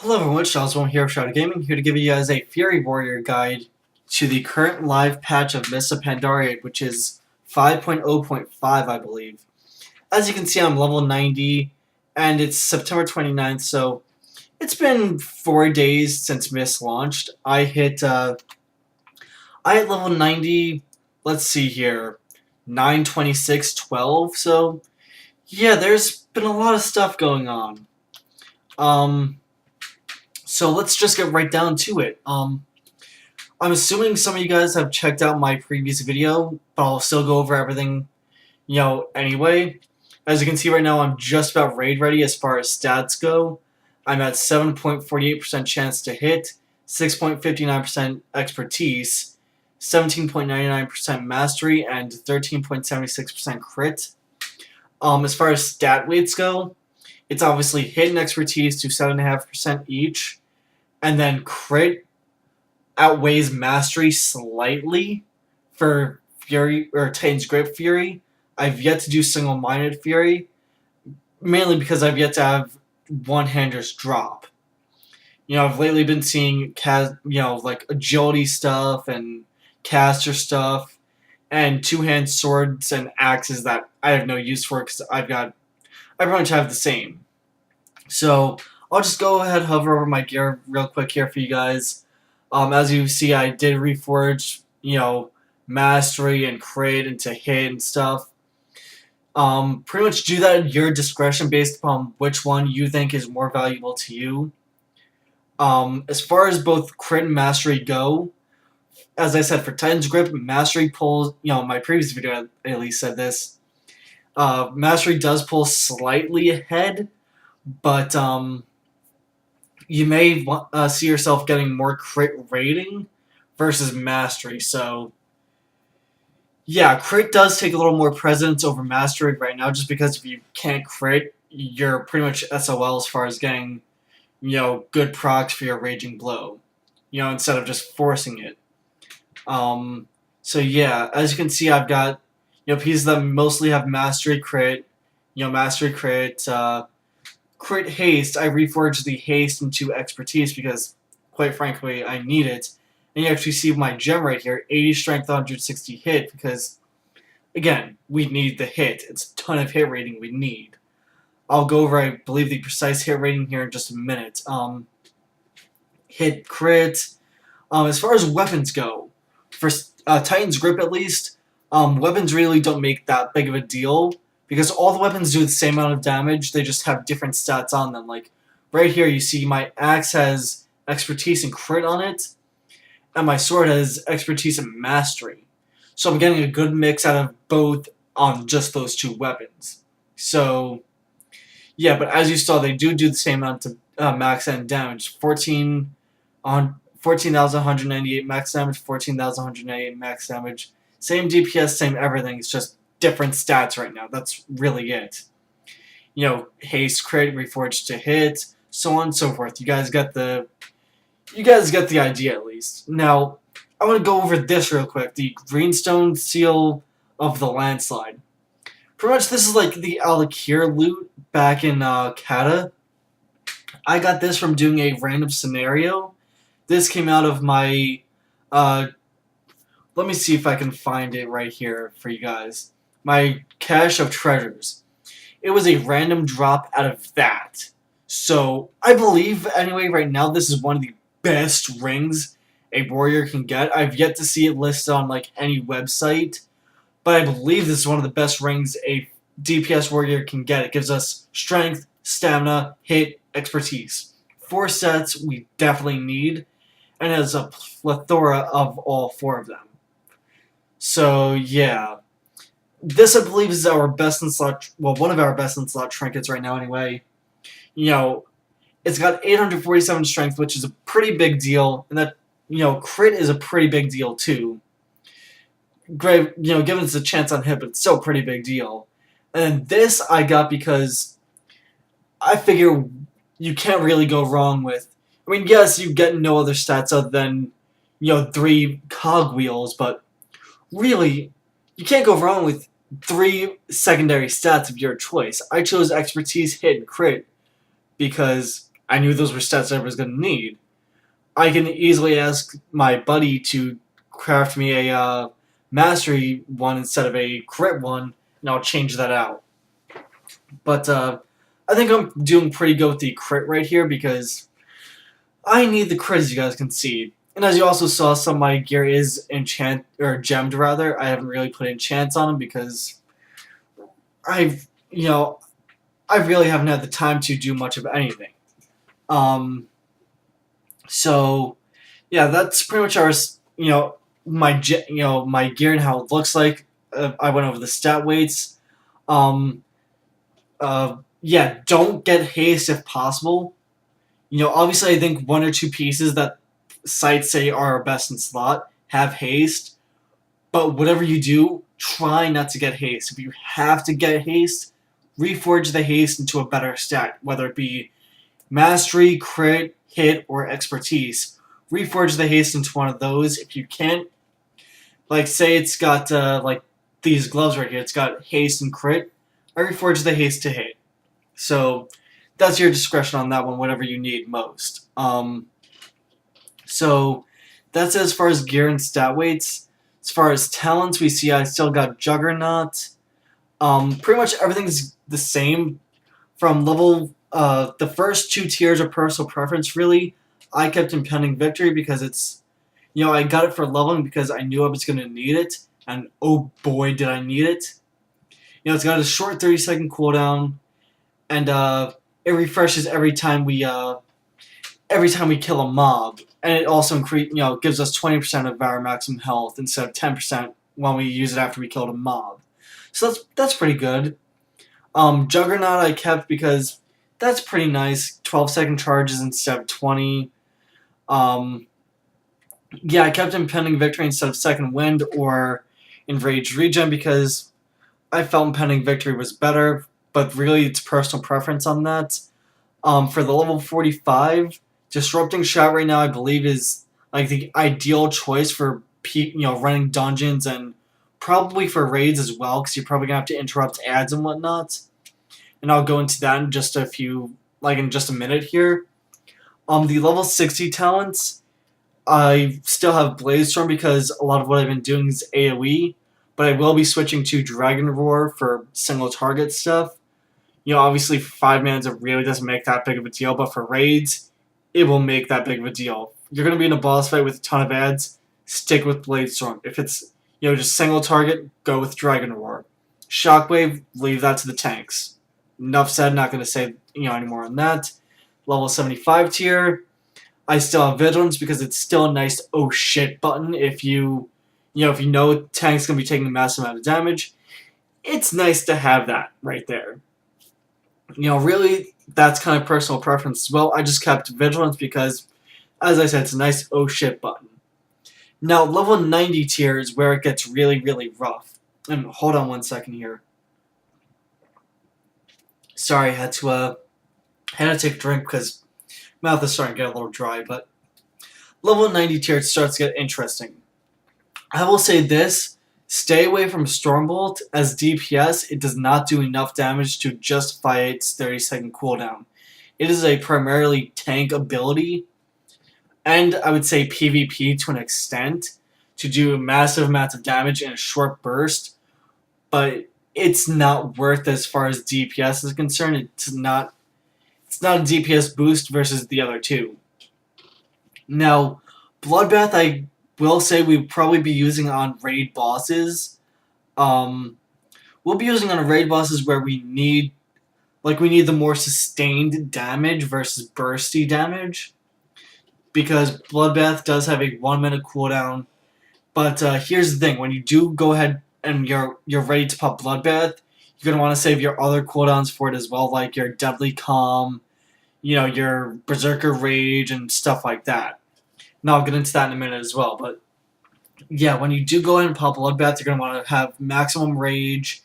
Hello everyone, it's John here of Shadow Gaming, here to give you guys a Fury Warrior guide to the current live patch of Mists of Pandaria, which is 5.0.5, I believe. As you can see, I'm level 90, and it's September 29th, so it's been 4 days since Mist launched. I hit level 90, let's see here, 926.12, so yeah, there's been a lot of stuff going on. So let's just get right down to it. I'm assuming some of you guys have checked out my previous video, but I'll still go over everything, anyway. As you can see right now, I'm just about raid ready as far as stats go. I'm at 7.48% chance to hit, 6.59% expertise, 17.99% mastery, and 13.76% crit. As far as stat weights go, it's obviously hit and expertise to 7.5% each, and then crit outweighs mastery slightly for Fury or Titan's Grip Fury. I've yet to do single-minded Fury, mainly because I've yet to have one-handers drop. I've lately been seeing like agility stuff and caster stuff, and two-hand swords and axes that I have no use for because I pretty much have the same. So I'll just go ahead and hover over my gear real quick here for you guys. As you see, I did reforge, mastery and crit into hit and stuff. Pretty much do that at your discretion based upon which one you think is more valuable to you. As far as both crit and mastery go, as I said, for Titan's Grip, mastery pulls, my previous video at least said this, mastery does pull slightly ahead, but you may see yourself getting more crit rating versus mastery. So yeah, crit does take a little more precedence over mastery right now, just because if you can't crit, you're pretty much SOL as far as getting, good procs for your Raging Blow, instead of just forcing it. So yeah, as you can see, I've got, pieces that mostly have mastery crit, mastery crit, crit haste. I reforged the haste into expertise because, quite frankly, I need it. And you actually see my gem right here, 80 strength, 160 hit, because, again, we need the hit. It's a ton of hit rating we need. I'll go over, I believe, the precise hit rating here in just a minute. Hit crit. As far as weapons go, for Titan's Grip at least, weapons really don't make that big of a deal, because all the weapons do the same amount of damage, they just have different stats on them. Like, right here you see my axe has expertise and crit on it, and my sword has expertise and mastery. So I'm getting a good mix out of both on just those two weapons. So, yeah, but as you saw, they do the same amount of max end damage. 14,198 max damage, 14,198 max damage. Same DPS, same everything, it's just different stats right now. That's really it. Haste, crit, reforged to hit, so on and so forth. You guys get the idea at least. Now, I want to go over this real quick. The Greenstone Seal of the Landslide. Pretty much this is like the Alakir loot back in Kata. I got this from doing a random scenario. This came out of my let me see if I can find it right here for you guys. My cache of treasures. It was a random drop out of that. So, I believe, anyway, right now, this is one of the best rings a warrior can get. I've yet to see it listed on, like, any website, but I believe this is one of the best rings a DPS warrior can get. It gives us strength, stamina, hit, expertise. 4 sets we definitely need, and has a plethora of all 4 of them. So, yeah. This, I believe, is our best in slot, well, one of our best in slot trinkets right now anyway. It's got 847 strength, which is a pretty big deal, and that, crit is a pretty big deal too. Great, given it's a chance on hit, but it's still a pretty big deal. And this I got because I figure you can't really go wrong with, I mean, yes, you get no other stats other than, 3 cogwheels, but really, you can't go wrong with 3 secondary stats of your choice. I chose expertise, hit, and crit because I knew those were stats I was going to need. I can easily ask my buddy to craft me a mastery one instead of a crit one, and I'll change that out. But I think I'm doing pretty good with the crit right here because I need the crit, as you guys can see. And as you also saw, some of my gear is gemmed rather. I haven't really put enchants on them because I really haven't had the time to do much of anything. So yeah, that's pretty much our my gear and how it looks like. I went over the stat weights. Yeah, don't get haste if possible. Obviously, I think one or two pieces that sites say are best in slot have haste, but whatever you do, try not to get haste. If you have to get haste, reforge the haste into a better stat, whether it be mastery, crit, hit, or expertise. Reforge the haste into one of those. If you can't, like say it's got like these gloves right here, it's got haste and crit, I reforge the haste to hit. So that's your discretion on that one, whatever you need most. So that's as far as gear and stat weights. As far as talents, we see I still got Juggernaut. Pretty much everything's the same from level. The first two tiers are personal preference, really. I kept Impending Victory because it's, I got it for leveling because I knew I was going to need it, and oh boy did I need it. It's got a short 30-second cooldown, and it refreshes every time we kill a mob, and it also gives us 20% of our maximum health instead of 10% when we use it after we killed a mob. So that's pretty good. Juggernaut I kept because that's pretty nice. 12-second charges instead of 20. Yeah, I kept Impending Victory instead of Second Wind or Enraged Regen because I felt Impending Victory was better, but really it's personal preference on that. For the level 45, Disrupting Shot right now I believe is like the ideal choice for running dungeons and probably for raids as well, because you're probably gonna have to interrupt ads and whatnot. And I'll go into that in just a minute here. The level 60 talents, I still have Blazestorm because a lot of what I've been doing is AoE, but I will be switching to Dragon Roar for single target stuff. Obviously 5 mans it really doesn't make that big of a deal, but for raids, it will make that big of a deal. You're going to be in a boss fight with a ton of ads, stick with Bladestorm. If it's, just single target, go with Dragon Roar. Shockwave, leave that to the tanks. Enough said, not going to say, anymore on that. Level 75 tier, I still have Vigilance because it's still a nice oh shit button if you know tank's going to be taking a massive amount of damage. It's nice to have that right there. Really, that's kind of personal preference as well. I just kept Vigilance because, as I said, it's a nice oh shit button. Now, level 90 tier is where it gets really, really rough. And hold on one second here. Sorry, I had to take a drink because mouth is starting to get a little dry, but level 90 tier, it starts to get interesting. I will say this. Stay away from Stormbolt. As DPS, it does not do enough damage to justify its 30-second cooldown. It is a primarily tank ability, and I would say PvP to an extent, to do massive amounts of damage in a short burst, but it's not worth as far as DPS is concerned. It's not a DPS boost versus the other two. Now, Bloodbath, I will say we'll probably be using on raid bosses. We'll be using on raid bosses where we need the more sustained damage versus bursty damage, because Bloodbath does have a 1-minute cooldown. But here's the thing: when you do go ahead and you're ready to pop Bloodbath, you're gonna want to save your other cooldowns for it as well, like your Deadly Calm, your Berserker Rage and stuff like that. Now I'll get into that in a minute as well, but yeah, when you do go ahead and pop Bloodbath, you're going to want to have maximum rage,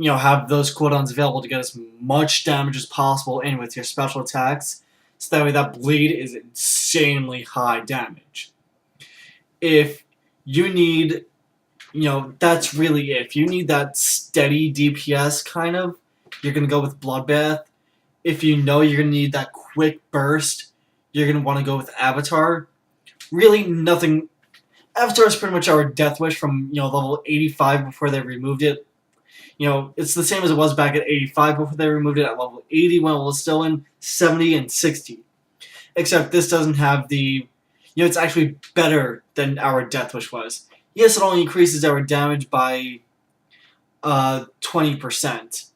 have those cooldowns available to get as much damage as possible in with your special attacks, so that way that bleed is insanely high damage. If you need, that's really it. If you need that steady DPS kind of, you're going to go with Bloodbath. if you know you're going to need that quick burst, you're going to want to go with Avatar. Really, nothing. Avatar is pretty much our death wish from, level 85 before they removed it. It's the same as it was back at 85 before they removed it at level 80 when it was still in 70 and 60. Except this doesn't have the, it's actually better than our death wish was. Yes, it only increases our damage by 20%,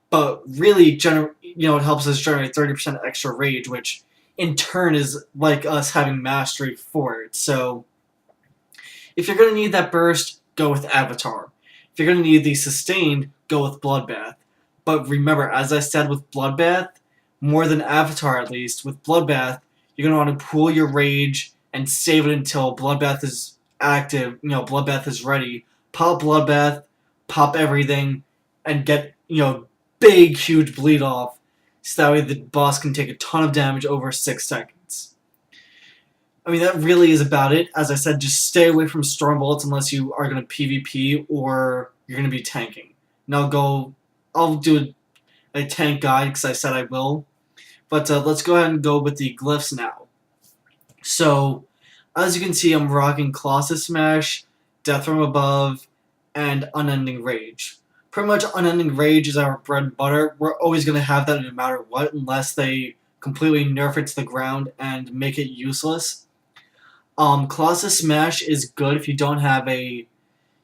but really, it helps us generate 30% extra rage, which in turn is like us having mastery for it. So, if you're going to need that burst, go with Avatar. If you're going to need the sustained, go with Bloodbath. But remember, as I said with Bloodbath, more than Avatar at least, with Bloodbath, you're going to want to pool your rage and save it until Bloodbath is active, Bloodbath is ready. Pop Bloodbath, pop everything, and get, big, huge bleed off, so that way the boss can take a ton of damage over 6 seconds. I mean, that really is about it. As I said, just stay away from Storm Bullets unless you are going to PvP or you're going to be tanking. Now I'll do a tank guide because I said I will. But let's go ahead and go with the Glyphs now. So, as you can see, I'm rocking Colossus Smash, Death from Above, and Unending Rage. Pretty much Unending Rage is our bread and butter. We're always going to have that no matter what, unless they completely nerf it to the ground and make it useless. Colossus Smash is good if you don't have a,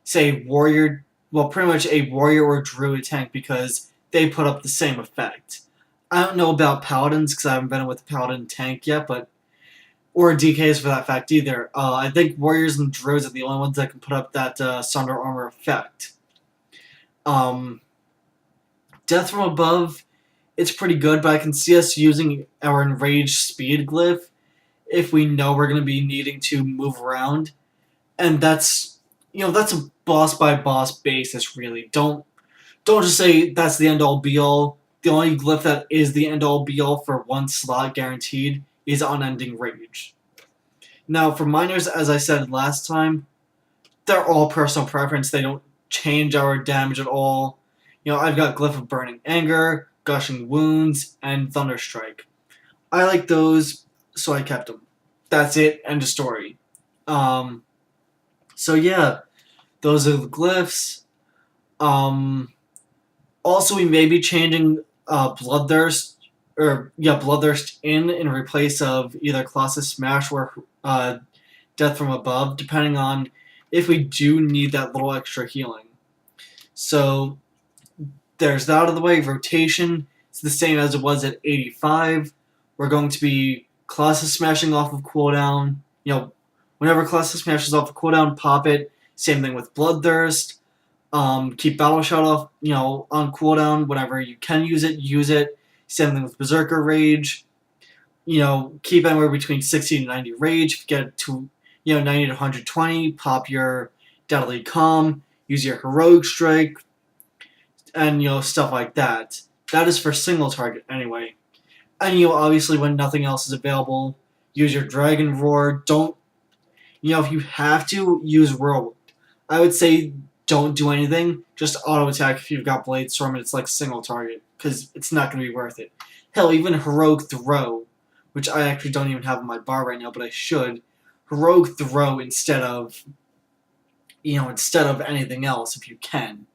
say, warrior, well, pretty much a warrior or druid tank because they put up the same effect. I don't know about Paladins because I haven't been with a Paladin tank yet, or DKs for that fact either. I think warriors and druids are the only ones that can put up that Sunder Armor effect. Death from Above, it's pretty good, but I can see us using our Enraged Speed Glyph if we know we're going to be needing to move around. And that's a boss-by-boss basis, really. Don't just say that's the end-all be-all. The only glyph that is the end-all be-all for one slot guaranteed is Unending Rage. Now, for minors, as I said last time, they're all personal preference. They don't change our damage at all. I've got Glyph of Burning Anger, Gushing Wounds, and Thunderstrike. I like those, so I kept them. That's it, end of story. So yeah, those are the glyphs. Also, we may be changing Bloodthirst in replace of either Colossus Smash or Death from Above, depending on if we do need that little extra healing. So there's that out of the way. Rotation, it's the same as it was at 85. We're going to be Colossus Smashing off of cooldown. Whenever Colossus smashes off of cooldown, pop it. Same thing with Bloodthirst. Keep Battle Shout off, on cooldown. Whenever you can use it, use it. Same thing with Berserker Rage. Keep anywhere between 60 to 90 Rage. If you get to, 90 to 120, pop your Deadly Calm. Use your Heroic Strike. And, stuff like that. That is for single target, anyway. And, obviously, when nothing else is available, use your Dragon Roar. Don't, if you have to, use Whirlwind. I would say don't do anything. Just auto attack if you've got Blade Storm and it's like single target, because it's not going to be worth it. Hell, even Heroic Throw, which I actually don't even have in my bar right now, but I should. Heroic Throw instead of anything else if you can.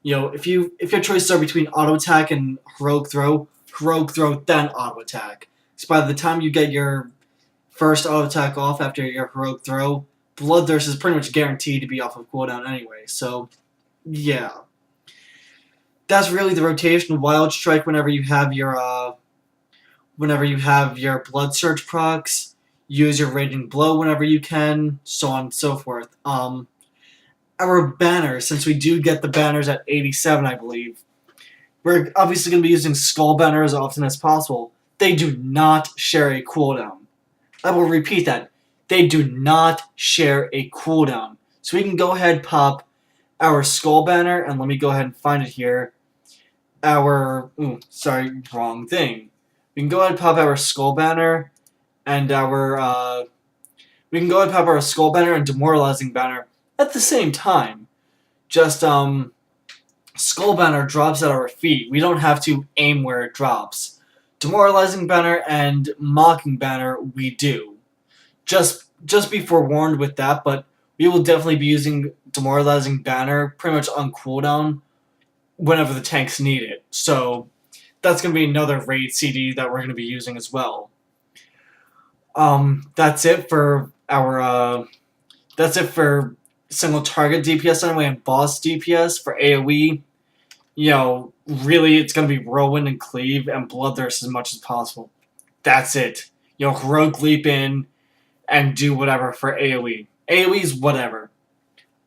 If your choices are between auto attack and Heroic Throw then auto attack. So by the time you get your first auto attack off after your Heroic Throw, Bloodthirst is pretty much guaranteed to be off of cooldown anyway. So yeah, that's really the rotation. Wild Strike whenever you have your Blood Surge procs. Use your Raging Blow whenever you can, so on and so forth. Our banners, since we do get the banners at 87, I believe, we're obviously going to be using Skull Banner as often as possible. They do not share a cooldown. I will repeat that. They do not share a cooldown. So we can go ahead and pop our Skull Banner, and let me go ahead and find it here. Wrong thing. We can go ahead and pop our Skull Banner and Skull Banner and Demoralizing Banner at the same time. Just Skull Banner drops at our feet. We don't have to aim where it drops. Demoralizing Banner and Mocking Banner we do. Just be forewarned with that, but we will definitely be using Demoralizing Banner pretty much on cooldown whenever the tanks need it. So that's going to be another raid CD that we're going to be using as well. That's it for our that's it for single target DPS anyway, and boss DPS. For AoE, you know, really it's going to be Whirlwind and Cleave and Bloodthirst as much as possible. That's it. You know, Heroic Leap in and do whatever for AoE. AoE's whatever.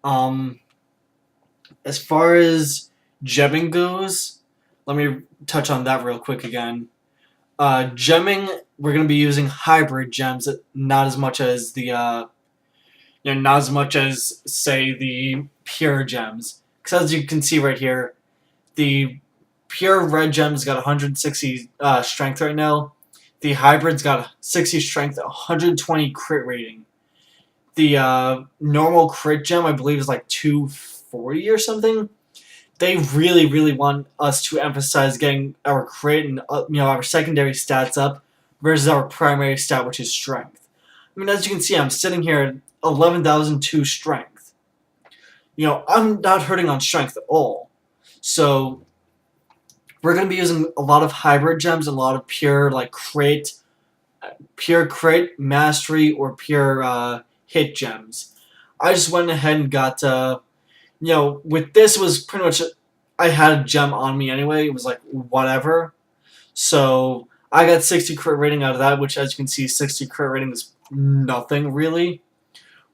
As far as gemming goes, let me touch on that real quick again. Gemming, we're going to be using hybrid gems, not as much as the, not as much as, say, the pure gems. Because as you can see right here, the pure red gems got 160 strength right now. The hybrids got 60 strength, 120 crit rating. The normal crit gem, I believe, is like 240 or something. They really, really want us to emphasize getting our crit and our secondary stats up versus our primary stat, which is strength. I mean, as you can see, I'm sitting here at 11,002 strength. You know, I'm not hurting on strength at all. So we're going to be using a lot of hybrid gems, a lot of pure like crit, mastery, or pure hit gems. I just went ahead and got with this, it was pretty much, I had a gem on me anyway. It was like, whatever. So I got 60 crit rating out of that, which, as you can see, 60 crit rating is nothing, really.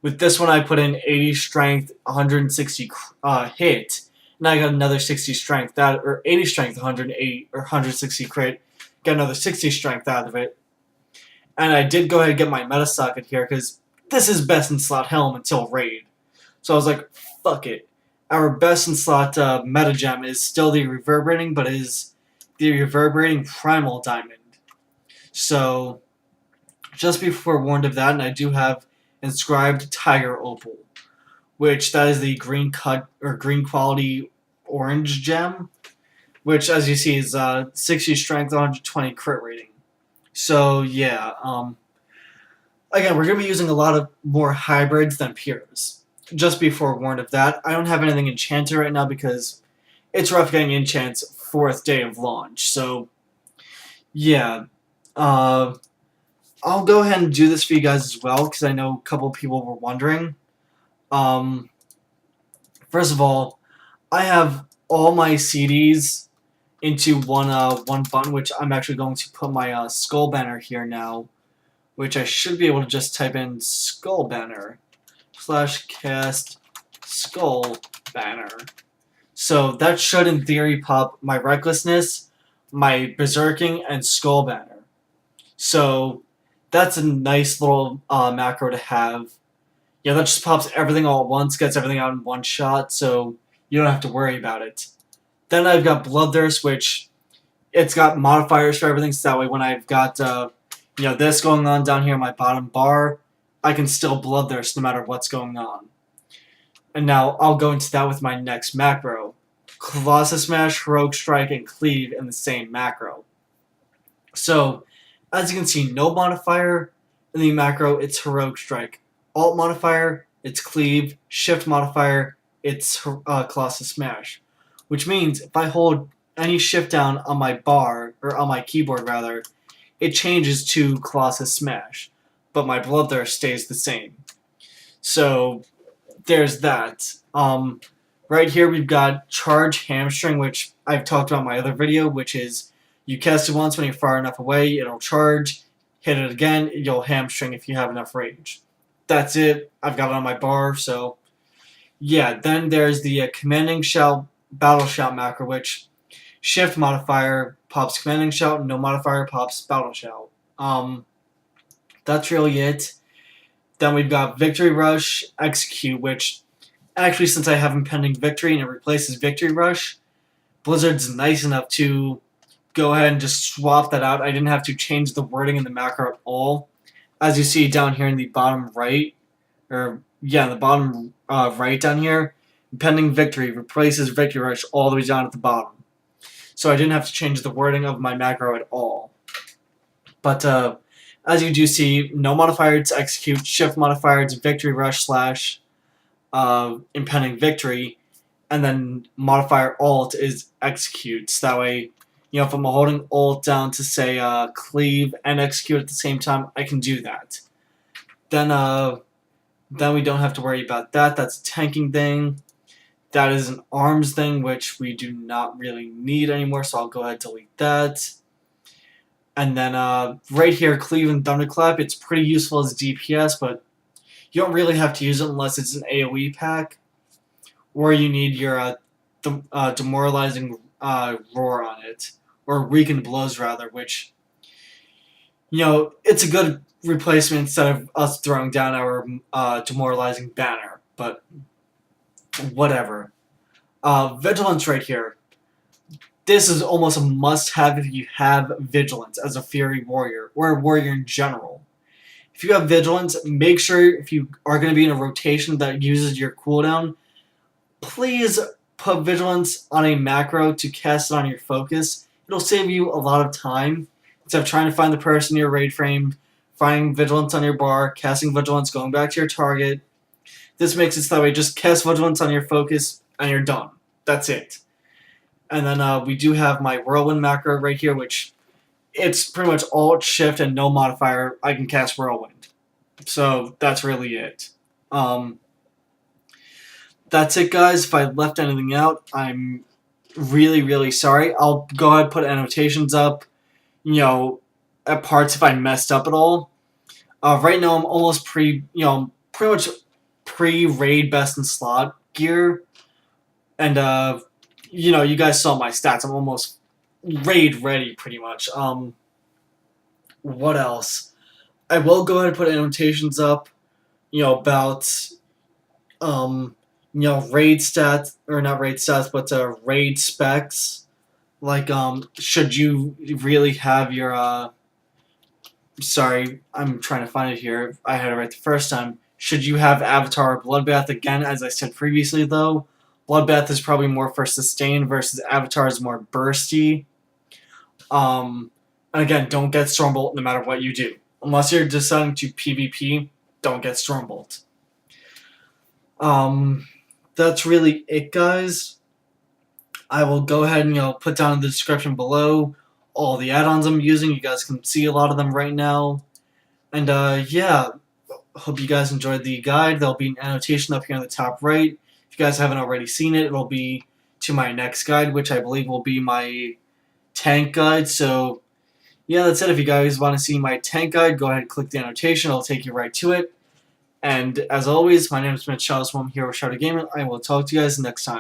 With this one, I put in 80 strength, 160 hit, and I got another 60 strength, or 80 strength, 180, or 160 crit, got another 60 strength out of it. And I did go ahead and get my meta socket here, because this is best in slot helm until raid. So I was like, fuck it. Our best in slot meta gem is still the Reverberating, but is the Reverberating Primal Diamond. So just be forewarned of that, and I do have Inscribed Tiger Opal, which that is the green cut or green quality orange gem, which, as you see, is 60 strength, 120 crit rating. So yeah, again, we're gonna be using a lot of more hybrids than pures. Just be forewarned of that. I don't have anything enchanted right now because it's rough getting enchants 4th day of launch. So yeah, I'll go ahead and do this for you guys as well, because I know a couple of people were wondering. First of all, I have all my CDs into one button, which I'm actually going to put my skull banner here now, which I should be able to just type in skull banner / cast skull banner. So that should, in theory, pop my recklessness, my berserking, and skull banner. So that's a nice little macro to have. Yeah, that just pops everything all at once, gets everything out in one shot, so you don't have to worry about it. Then I've got Bloodthirst, which it's got modifiers for everything, so that way when I've got this going on down here in my bottom bar, I can still Bloodthirst no matter what's going on. And now I'll go into that with my next macro. Colossus Smash, Heroic Strike, and Cleave in the same macro. So, as you can see, no modifier in the macro, it's Heroic Strike. Alt modifier, it's Cleave. Shift modifier, it's Colossus Smash. Which means if I hold any shift down on my bar, or on my keyboard rather, it changes to Colossus Smash. But my Bloodthirst stays the same. So there's that. Right here we've got Charge Hamstring, which I've talked about in my other video, which is you cast it once, when you're far enough away, it'll charge, hit it again, you'll hamstring if you have enough rage. That's it. I've got it on my bar, so yeah. Then there's the Commanding Shout, Battle Shout macro, which shift modifier pops Commanding Shout, no modifier pops Battle Shout. That's really it. Then we've got Victory Rush, Execute, which actually, since I have Impending Victory and it replaces Victory Rush, Blizzard's nice enough to go ahead and just swap that out. I didn't have to change the wording in the macro at all. As you see down here in the bottom right, in the bottom right down here, Impending Victory replaces Victory Rush all the way down at the bottom. So I didn't have to change the wording of my macro at all. But as you do see, no modifier to execute, shift modifier to victory rush slash impending victory, and then modifier alt is executes. That way, if I'm holding alt down to say cleave and execute at the same time, I can do that. Then we don't have to worry about that. That's a tanking thing. That is an arms thing, which we do not really need anymore, so I'll go ahead and delete that. And then right here, Cleave and Thunderclap, it's pretty useful as DPS, but you don't really have to use it unless it's an AoE pack, or you need your demoralizing roar on it, or weakened blows rather, which, it's a good replacement instead of us throwing down our demoralizing banner, but whatever. Vigilance right here. This is almost a must-have if you have Vigilance as a Fury Warrior, or a warrior in general. If you have Vigilance, make sure if you are going to be in a rotation that uses your cooldown, please put Vigilance on a macro to cast it on your focus. It'll save you a lot of time. Instead of trying to find the person in your raid frame, finding Vigilance on your bar, casting Vigilance, going back to your target. This makes it so that way, just cast Vigilance on your focus, and you're done. That's it. And then we do have my Whirlwind macro right here, which it's pretty much alt, shift, and no modifier. I can cast Whirlwind. So that's really it. That's it, guys. If I left anything out, I'm really, really sorry. I'll go ahead and put annotations up, at parts if I messed up at all. Right now, I'm almost pretty much pre-raid best in slot gear. And, you guys saw my stats. I'm almost raid ready, pretty much. What else? I will go ahead and put annotations up, about, raid stats, or not raid stats, but raid specs. Like, should you really have your, sorry, I'm trying to find it here. I had it right the first time. Should you have Avatar or Bloodbath? Again, as I said previously, though, Bloodbath is probably more for sustain versus Avatar is more bursty. And again, don't get Stormbolt no matter what you do. Unless you're deciding to PvP, don't get Stormbolt. That's really it, guys. I will go ahead and put down in the description below all the add-ons I'm using. You guys can see a lot of them right now. And yeah, hope you guys enjoyed the guide. There'll be an annotation up here on the top right. If you guys haven't already seen it, it'll be to my next guide, which I believe will be my tank guide. So yeah, that's it. If you guys want to see my tank guide, go ahead and click the annotation. It'll take you right to it. And as always, my name is Mitch Charles. I'm here with Shadow Gaming. I will talk to you guys next time.